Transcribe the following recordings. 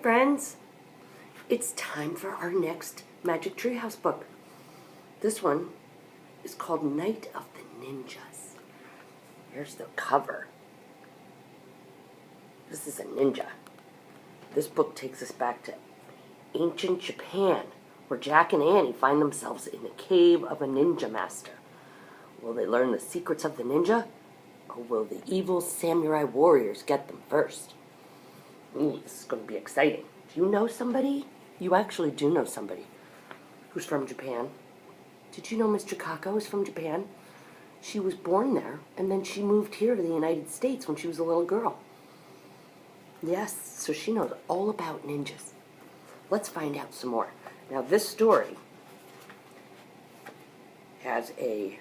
friends, it's time for our next Magic Treehouse book. This one is called Night of the Ninjas. Here's the cover. This is a ninja. This book takes us back to ancient Japan, where Jack and Annie find themselves in the cave of a ninja master. Will they learn the secrets of the ninja, or will the evil samurai warriors get them first? Ooh, this is going to be exciting. Do you know somebody? You actually do know somebody who's from Japan. Did you know Miss Chikako is from Japan? She was born there, and then she moved here to the United States when she was a little girl. Yes, so she knows all about ninjas. Let's find out some more. Now, this story has a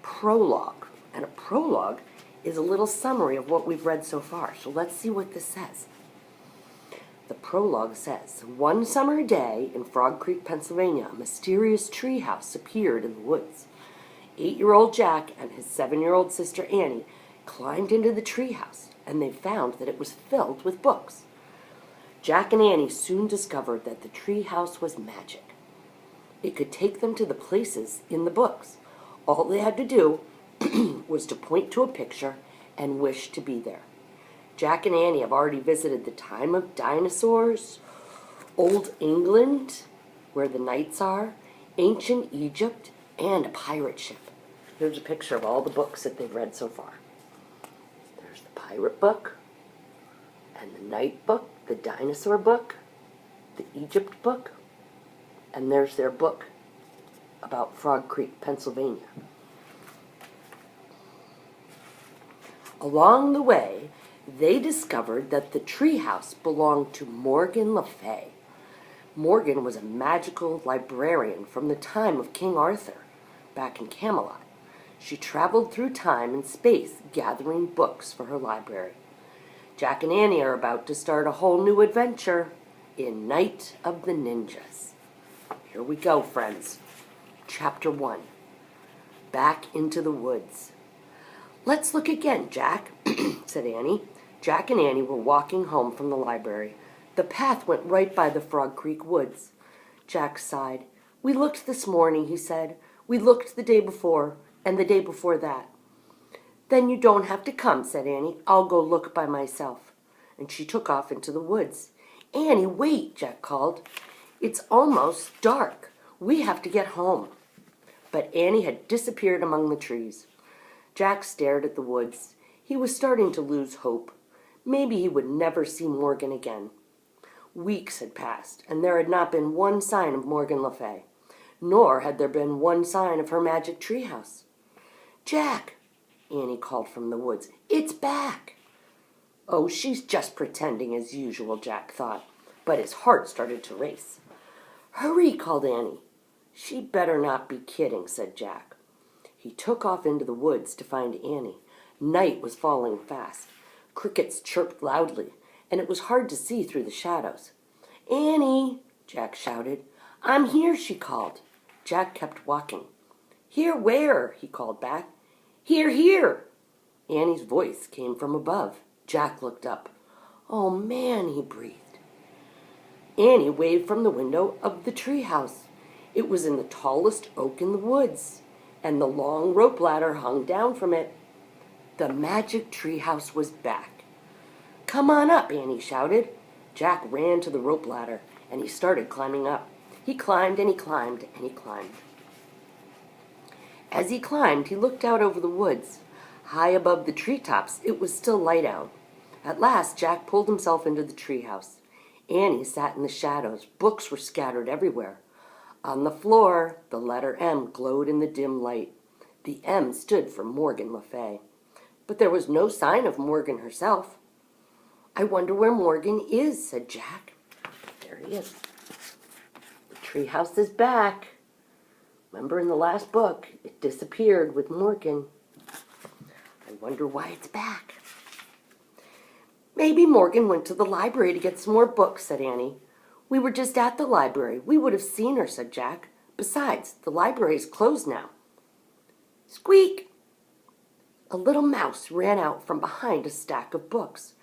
prologue, and a prologue is a little summary of what we've read so far. So let's see what this says. The prologue says, one summer day in Frog Creek, Pennsylvania, a mysterious treehouse appeared in the woods. 8-year-old Jack and his 7-year-old sister Annie climbed into the treehouse, and they found that it was filled with books. Jack and Annie soon discovered that the treehouse was magic. It could take them to the places in the books. All they had to do was to point to a picture and wish to be there. Jack and Annie have already visited the time of dinosaurs, Old England, where the knights are, ancient Egypt, and a pirate ship. Here's a picture of all the books that they've read so far. There's the pirate book, and the knight book, the dinosaur book, the Egypt book, and there's their book about Frog Creek, Pennsylvania. Along the way, they discovered that the treehouse belonged to Morgan Le Fay. Morgan was a magical librarian from the time of King Arthur, back in Camelot. She traveled through time and space, gathering books for her library. Jack and Annie are about to start a whole new adventure in Night of the Ninjas. Here we go, friends. Chapter 1. Back into the woods. Let's look again, Jack, said Annie. Jack and Annie were walking home from the library. The path went right by the Frog Creek woods. Jack sighed. We looked this morning, he said. We looked the day before, and the day before that. Then you don't have to come, said Annie. I'll go look by myself. And she took off into the woods. Annie, wait, Jack called. It's almost dark. We have to get home. But Annie had disappeared among the trees. Jack stared at the woods. He was starting to lose hope. Maybe he would never see Morgan again. Weeks had passed, and there had not been one sign of Morgan Le Fay, nor had there been one sign of her magic treehouse. Jack, Annie called from the woods, it's back. Oh, she's just pretending as usual, Jack thought, but his heart started to race. Hurry, called Annie. She better not be kidding, said Jack. He took off into the woods to find Annie. Night was falling fast. Crickets chirped loudly, and it was hard to see through the shadows. Annie, Jack shouted. I'm here, she called. Jack kept walking. Here where? He called back. Here, here. Annie's voice came from above. Jack looked up. Oh, man, he breathed. Annie waved from the window of the treehouse. It was in the tallest oak in the woods, and the long rope ladder hung down from it. The magic treehouse was back. Come on up, Annie shouted. Jack ran to the rope ladder, and he started climbing up. He climbed and he climbed and he climbed. As he climbed, he looked out over the woods. High above the treetops, it was still light out. At last, Jack pulled himself into the treehouse. Annie sat in the shadows. Books were scattered everywhere. On the floor, the letter M glowed in the dim light. The M stood for Morgan Le Fay. But there was no sign of Morgan herself. I wonder where Morgan is, said Jack. There he is. The treehouse is back. Remember in the last book, it disappeared with Morgan. I wonder why it's back. Maybe Morgan went to the library to get some more books, said Annie. We were just at the library. We would have seen her, said Jack. Besides, the library is closed now. Squeak! A little mouse ran out from behind a stack of books.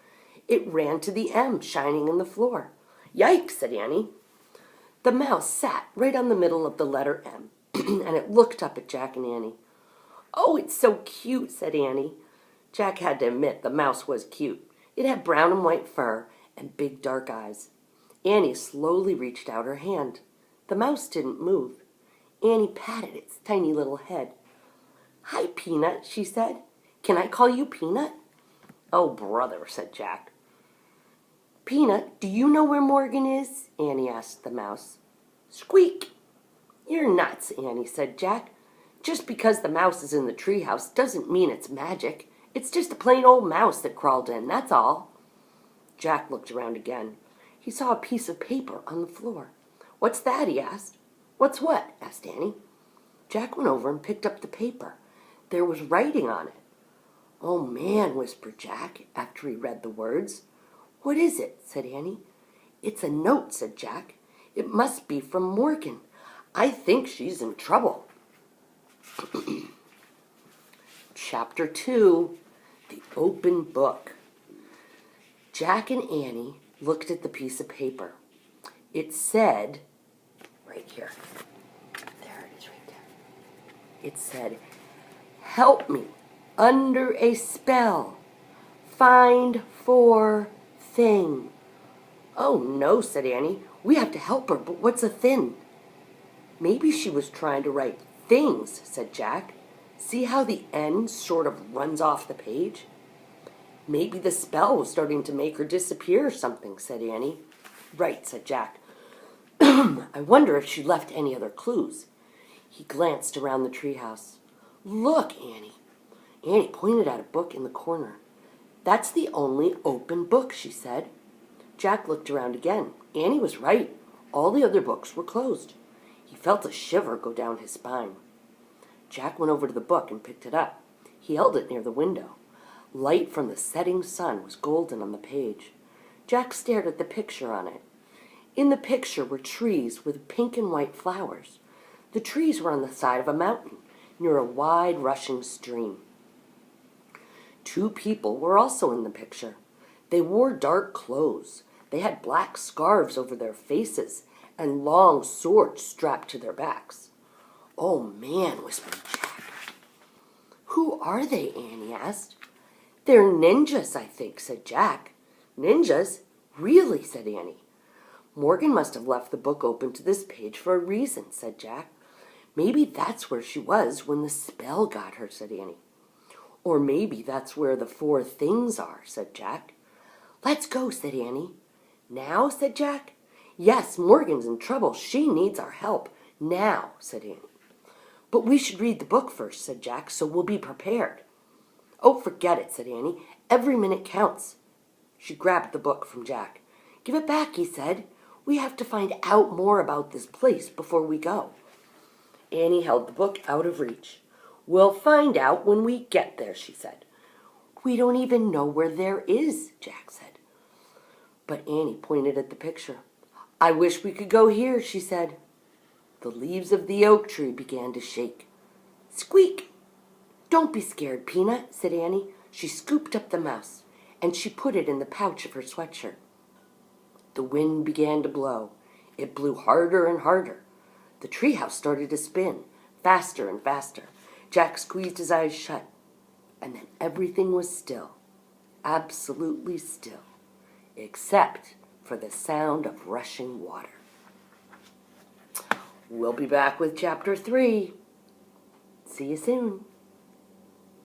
It ran to the M shining in the floor. Yikes, said Annie. The mouse sat right on the middle of the letter M, and it looked up at Jack and Annie. Oh, it's so cute, said Annie. Jack had to admit the mouse was cute. It had brown and white fur and big dark eyes. Annie slowly reached out her hand. The mouse didn't move. Annie patted its tiny little head. Hi, Peanut, she said. Can I call you Peanut? Oh, brother, said Jack. Peanut, do you know where Morgan is? Annie asked the mouse. Squeak! You're nuts, Annie, said Jack. Just because the mouse is in the treehouse doesn't mean it's magic. It's just a plain old mouse that crawled in, that's all. Jack looked around again. He saw a piece of paper on the floor. What's that? He asked. What's what? Asked Annie. Jack went over and picked up the paper. There was writing on it. Oh, man, whispered Jack after he read the words. What is it? Said Annie. It's a note, said Jack. It must be from Morgan. I think she's in trouble. Chapter 2, The Open Book. Jack and Annie looked at the piece of paper. It said, right here, there it is right there. It said, help me under a spell. Find for thing. Oh, no, said Annie. We have to help her, but what's a thing? Maybe she was trying to write things, said Jack. See how the N sort of runs off the page? Maybe the spell was starting to make her disappear or something, said Annie. Right, said Jack. I wonder if she left any other clues. He glanced around the treehouse. Look, Annie. Annie pointed at a book in the corner. That's the only open book, she said. Jack looked around again. Annie was right. All the other books were closed. He felt a shiver go down his spine. Jack went over to the book and picked it up. He held it near the window. Light from the setting sun was golden on the page. Jack stared at the picture on it. In the picture were trees with pink and white flowers. The trees were on the side of a mountain, near a wide rushing stream. Two people were also in the picture. They wore dark clothes. They had black scarves over their faces and long swords strapped to their backs. Oh, man, whispered Jack. Who are they? Annie asked. They're ninjas, I think, said Jack. Ninjas? Really, said Annie. Morgan must have left the book open to this page for a reason, said Jack. Maybe that's where she was when the spell got her, said Annie. Or maybe that's where the four things are, said Jack. Let's go, said Annie. Now, said Jack. Yes, Morgan's in trouble. She needs our help. Now, said Annie. But we should read the book first, said Jack, so we'll be prepared. Oh, forget it, said Annie. Every minute counts. She grabbed the book from Jack. Give it back, he said. We have to find out more about this place before we go. Annie held the book out of reach. We'll find out when we get there, she said. We don't even know where there is, Jack said. But Annie pointed at the picture. I wish we could go here, she said. The leaves of the oak tree began to shake. Squeak! Don't be scared, Peanut, said Annie. She scooped up the mouse, and she put it in the pouch of her sweatshirt. The wind began to blow. It blew harder and harder. The treehouse started to spin, faster and faster. Jack squeezed his eyes shut, and then everything was still, absolutely still, except for the sound of rushing water. We'll be back with Chapter 3. See you soon.